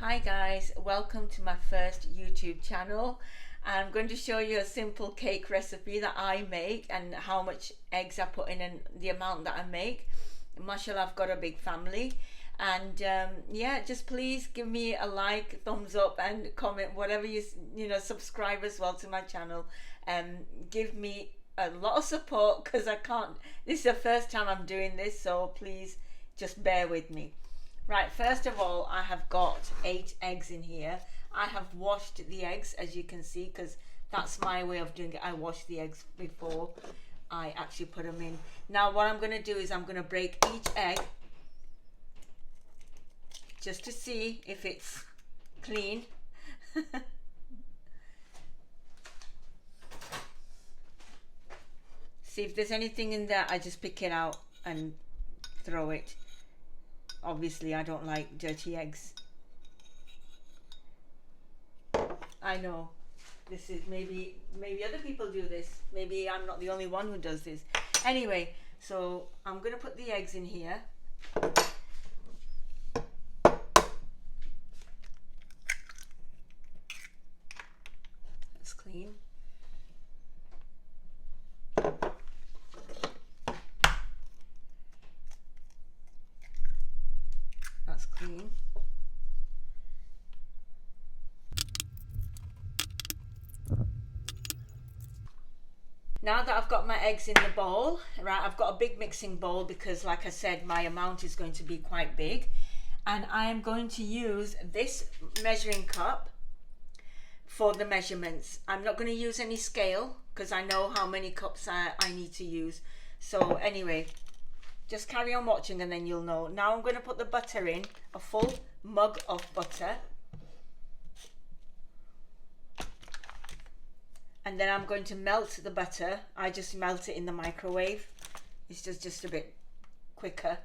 Hi guys, welcome to my first YouTube channel. I'm going to show you a simple cake recipe that I make and how much eggs I put in and the amount that I make. Mashallah, I've got a big family, and yeah, just please give me a like, thumbs up and comment, whatever you subscribe as well to my channel. Give me a lot of support because I can't, this is the first time I'm doing this, so please just bear with me. Right, first of all, I have got 8 eggs in here. I have washed the eggs, as you can see, because that's my way of doing it. I wash the eggs before I actually put them in. Now what I'm going to do is I'm going to break each egg just to see if it's clean. See if there's anything in there, I just pick it out and throw it. Obviously, I don't like dirty eggs. I know this is maybe other people do this. Maybe I'm not the only one who does this. Anyway, so I'm going to put the eggs in here. That's clean. That's clean. Now that I've got my eggs in the bowl, right, I've got a big mixing bowl because, like I said, my amount is going to be quite big. And I am going to use this measuring cup for the measurements. I'm not going to use any scale because I know how many cups I need to use. So anyway, just carry on watching and then you'll know. Now I'm going to put the butter in, a full mug of butter. And then I'm going to melt the butter. I just melt it in the microwave. It's just a bit quicker.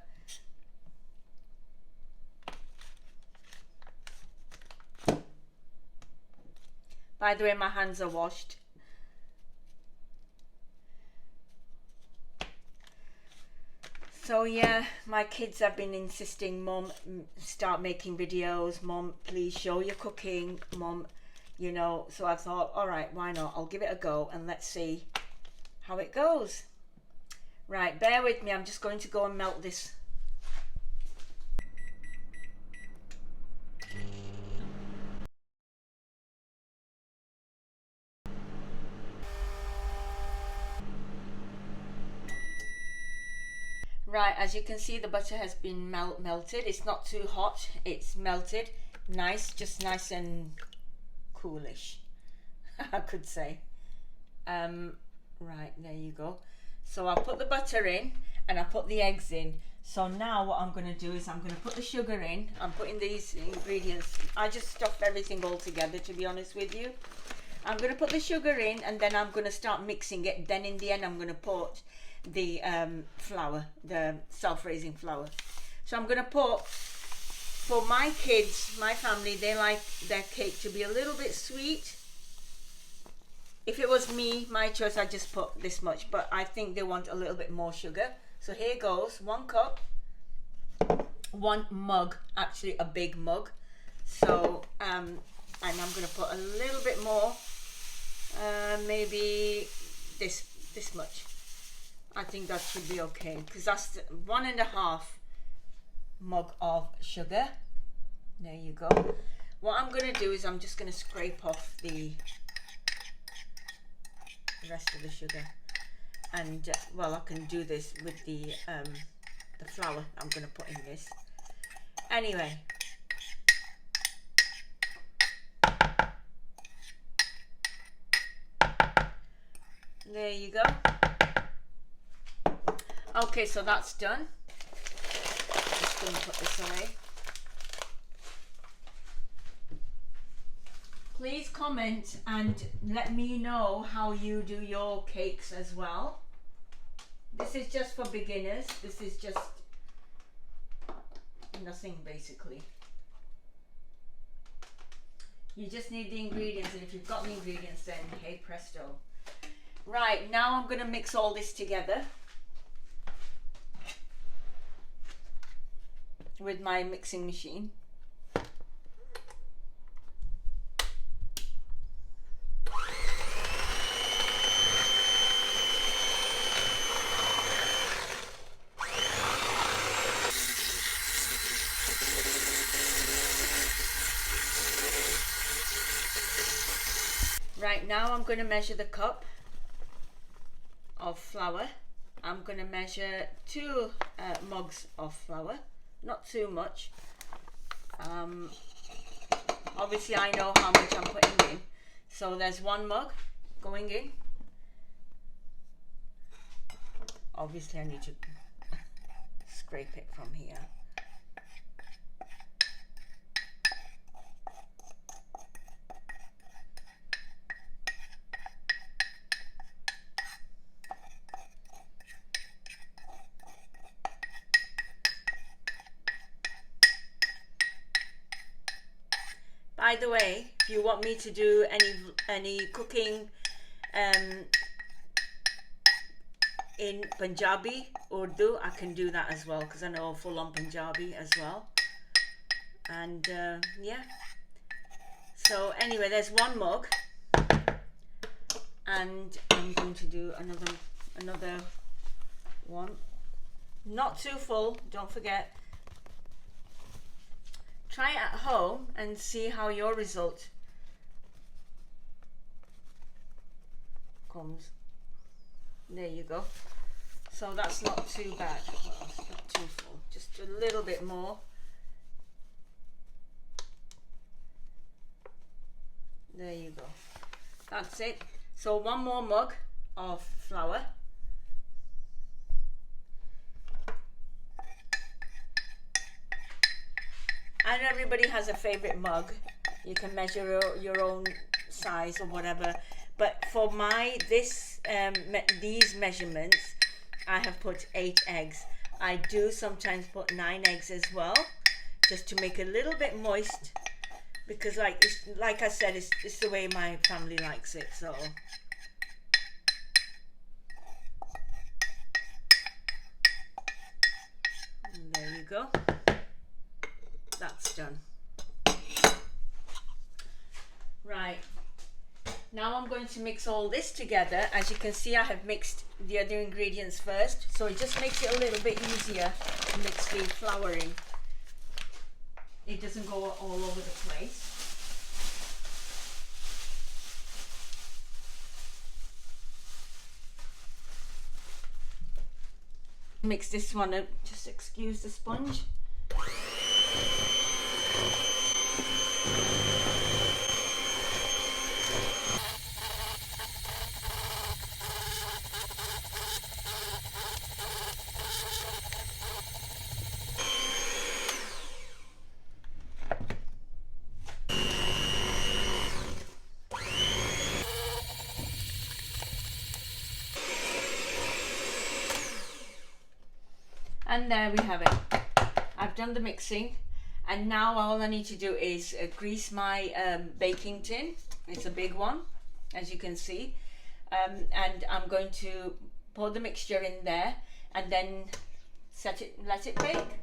By the way, my hands are washed. So yeah, my kids have been insisting, Mum, start making videos. Mum, please show your cooking. Mum, you know, so I thought, all right, why not? I'll give it a go and let's see how it goes. Right, bear with me. I'm just going to go and melt this. Right, as you can see, the butter has been melted. It's not too hot. It's melted. Nice, just nice and coolish, I could say. Right, there you go. So I put the butter in and I put the eggs in. So now what I'm going to do is I'm going to put the sugar in. I'm putting these ingredients. I just stuff everything all together, to be honest with you. I'm going to put the sugar in and then I'm going to start mixing it. Then in the end I'm going to put the flour, the self-raising flour. So I'm going to put, for my kids, my family, they like their cake to be a little bit sweet. If it was me, my choice, I'd just put this much, but I think they want a little bit more sugar. So here goes, 1 cup, 1 mug, actually a big mug. So, and I'm going to put a little bit more, maybe this much. I think that should be okay, because that's 1.5 mug of sugar. There you go. What I'm going to do is I'm just going to scrape off the rest of the sugar, and well, I can do this with the flour I'm going to put in this. Anyway, there you go. Okay, so that's done. Just going to put this away. Please comment and let me know how you do your cakes as well. This is just for beginners. This is just nothing basically. You just need the ingredients, and if you've got the ingredients, then hey presto. Right, now I'm going to mix all this together with my mixing machine. Right, now I'm going to measure the cup of flour. I'm going to measure 2 mugs of flour, not too much. Obviously I know how much I'm putting in, so there's 1 mug going in. Obviously I need to scrape it from here. By the way, if you want me to do any cooking in Punjabi, Urdu, I can do that as well, because I know full on Punjabi as well. And yeah, so anyway, there's 1 mug, and I'm going to do another one, not too full, don't forget. Try it at home and see how your result comes. There you go. So that's not too bad. Well, it's not too full. Just a little bit more. There you go. That's it. So 1 more mug of flour. And everybody has a favorite mug. You can measure your own size or whatever. But for these measurements, I have put 8 eggs. I do sometimes put 9 eggs as well, just to make it a little bit moist, because like I said, it's the way my family likes it. So and there you go. That's done. Right, now I'm going to mix all this together. As you can see, I have mixed the other ingredients first, so it just makes it a little bit easier to mix the flour in. It doesn't go all over the place. Mix this one up, just excuse the sponge. And there we have it. I've done the mixing, and now all I need to do is grease my baking tin. It's a big one, as you can see, and I'm going to pour the mixture in there and then let it bake.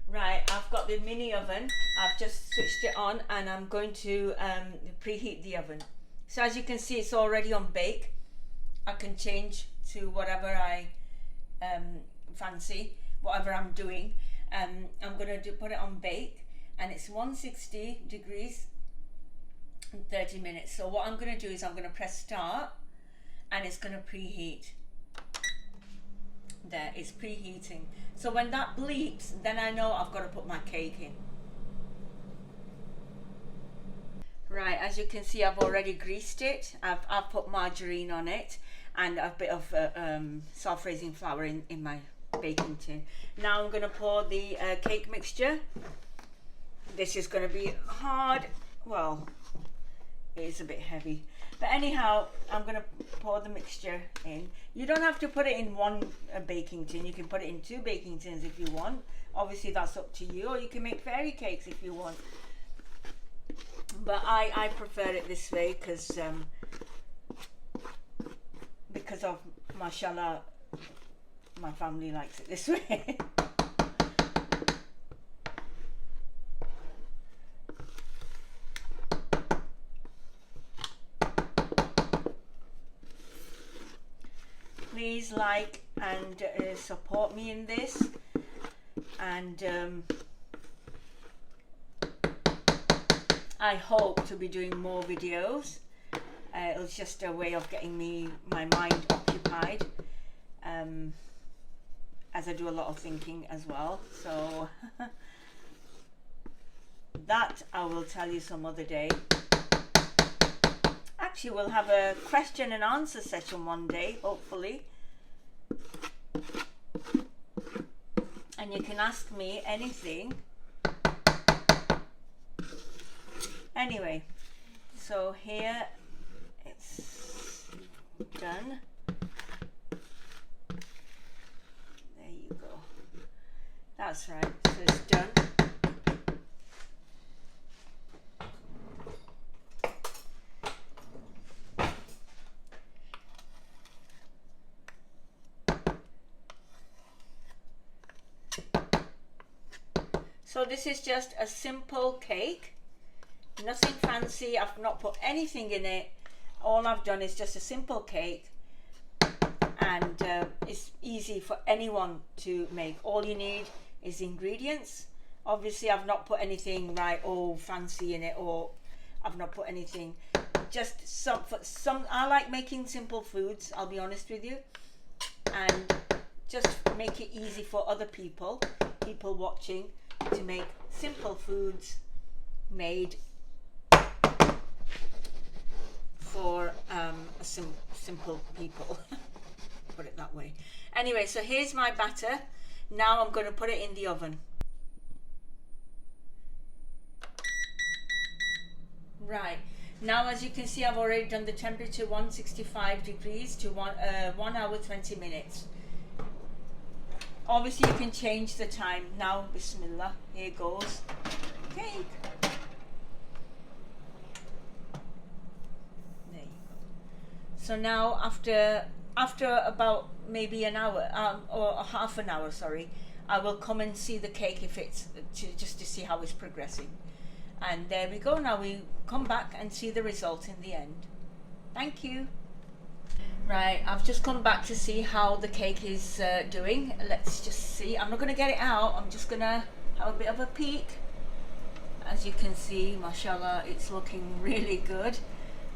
Right, I've got the mini oven. I've just switched it on, and I'm going to preheat the oven. So as you can see, it's already on bake. I can change to whatever I fancy, whatever I'm doing. I'm going to put it on bake, and it's 160 degrees in 30 minutes. So what I'm going to do is I'm going to press start, and it's going to preheat. There, it's preheating. So when that bleeps, then I know I've got to put my cake in. Right, as you can see, I've already greased it. I've put margarine on it, and a bit of self-raising flour in my baking tin. Now I'm going to pour the cake mixture. This is going to be hard. Well, it is a bit heavy. But anyhow, I'm going to pour the mixture in. You don't have to put it in one baking tin. You can put it in 2 baking tins if you want. Obviously, that's up to you. Or you can make fairy cakes if you want. But I prefer it this way because of, mashallah, my family likes it this way. Please like and support me in this, and I hope to be doing more videos. It's just a way of getting my mind occupied, as I do a lot of thinking as well. So that I will tell you some other day. Actually, we'll have a question and answer session one day, hopefully. And you can ask me anything. Anyway, so here it's done. There you go. That's right, so it's done. So this is just a simple cake, nothing fancy. I've not put anything in it. All I've done is just a simple cake, and it's easy for anyone to make. All you need is ingredients. Obviously I've not put anything fancy in it, or I've not put anything, just some I like making simple foods, I'll be honest with you, and just make it easy for other people watching to make simple foods made for simple people. Put it that way. Anyway, so here's my batter. Now I'm going to put it in the oven. Right, now as you can see, I've already done the temperature 165 degrees to 1 hour 20 minutes. Obviously you can change the time. Now, bismillah, here goes cake. There you go. So now after about maybe an hour, or half an hour, sorry, I will come and see the cake if it's just to see how it's progressing. And there we go. Now we come back and see the result in the end. Thank you. Right, I've just come back to see how the cake is doing. Let's just see. I'm not going to get it out. I'm just going to have a bit of a peek. As you can see, mashallah, it's looking really good.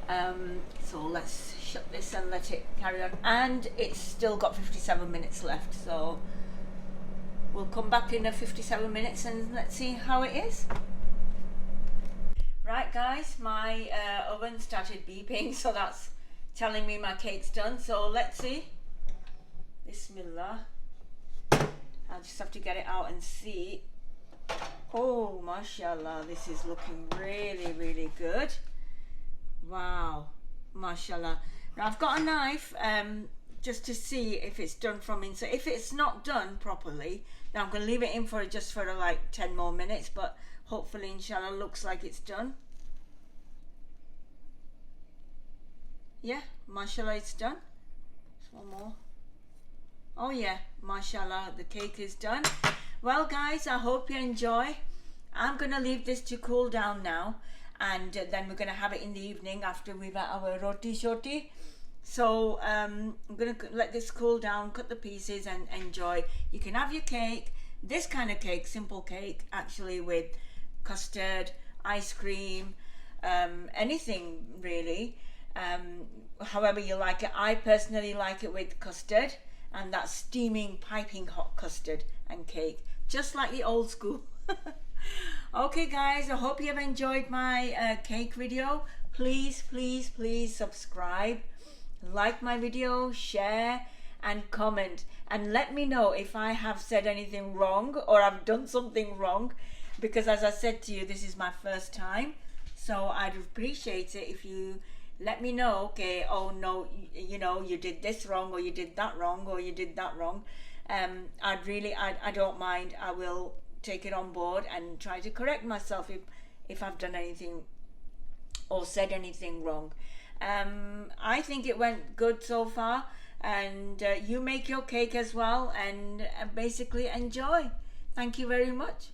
So let's shut this and let it carry on. And it's still got 57 minutes left. So we'll come back in 57 minutes and let's see how it is. Right guys, my oven started beeping, so that's telling me my cake's done. So let's see. Bismillah. I'll just have to get it out and see. Oh, mashallah, this is looking really, really good. Wow, mashallah. Now I've got a knife just to see if it's done from inside. If it's not done properly, then I'm going to leave it in for just for like 10 more minutes, but hopefully, inshallah, looks like it's done. Yeah, mashallah, it's done. Just one more. Oh yeah, mashallah, the cake is done. Well guys, I hope you enjoy. I'm going to leave this to cool down now, and then we're going to have it in the evening after we've had our roti shoti. So I'm going to let this cool down, cut the pieces and enjoy. You can have your cake, this kind of cake, simple cake, actually, with custard, ice cream, anything really. However you like it. I personally like it with custard, and that's steaming, piping hot custard and cake, just like the old school. Okay guys, I hope you have enjoyed my cake video. Please, please, please subscribe, like my video, share and comment, and let me know if I have said anything wrong or I've done something wrong, because as I said to you, this is my first time, so I'd appreciate it if you let me know. Okay, oh no, you know, you did this wrong, or you did that wrong, or you did that wrong. I don't mind. I will take it on board and try to correct myself if I've done anything or said anything wrong. I think it went good so far, and you make your cake as well and basically enjoy. Thank you very much.